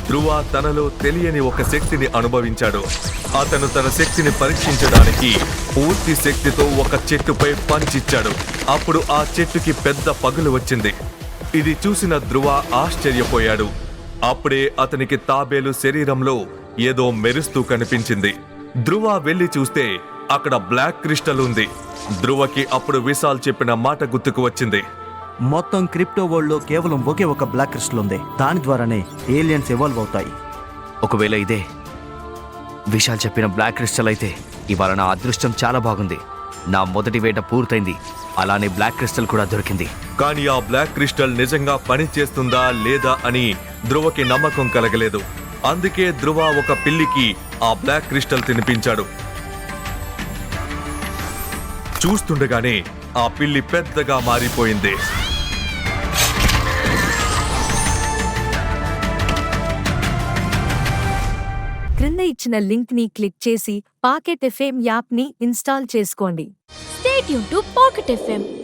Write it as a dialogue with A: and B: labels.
A: ధ్రువ తనలో తెలియని ఒక శక్తిని అనుభవించాడు. అతను తన శక్తిని పరీక్షించడానికి పూర్తి శక్తితో ఒక చెట్టుపై పంచిచ్చాడు. అప్పుడు ఆ చెట్టుకి పెద్ద పగులు వచ్చింది. ఇది చూసిన ధ్రువ ఆశ్చర్యపోయాడు. అప్పుడే అతనికి తాబేలు శరీరంలో ఏదో మెరుస్తూ కనిపించింది. ధ్రువ వెళ్లి చూస్తే అక్కడ బ్లాక్ క్రిస్టల్ ఉంది. ధ్రువకి అప్పుడు విశాల్ చెప్పిన మాట గుర్తుకు వచ్చింది.
B: మొత్తం క్రిప్టో వరల్డ్ లో కేవలం ఒకే ఒక బ్లాక్ క్రిస్టల్ ఉంది. దాని ద్వారానే ఏలియన్స్ ఎవాల్వ్ అవుతాయి.
C: ఒకవేళ ఇదే విశాల్ చెప్పిన బ్లాక్ క్రిస్టల్ అయితే ఇవాళ నా అదృష్టం చాలా బాగుంది. నా మొదటి వేట పూర్తయింది. అలానే బ్లాక్ క్రిస్టల్ కూడా దొరికింది.
A: కానీ ఆ బ్లాక్ క్రిస్టల్ నిజంగా పని చేస్తుందా లేదా అని ధ్రువకి నమ్మకం కలగలేదు. అందుకే ధ్రువ ఒక పిల్లికి ఆ బ్లాక్ క్రిస్టల్ తినిపించాడు. చూస్తుండగానే ఆ పిల్లి పెద్దగా మారిపోయింది.
D: క్రింద ఇచ్చిన లింక్ ని క్లిక్ చేసి పాకెట్ ఎఫ్ఎం యాప్ ని ఇన్స్టాల్ చేసుకోండి.
E: Stay tuned to Pocket FM.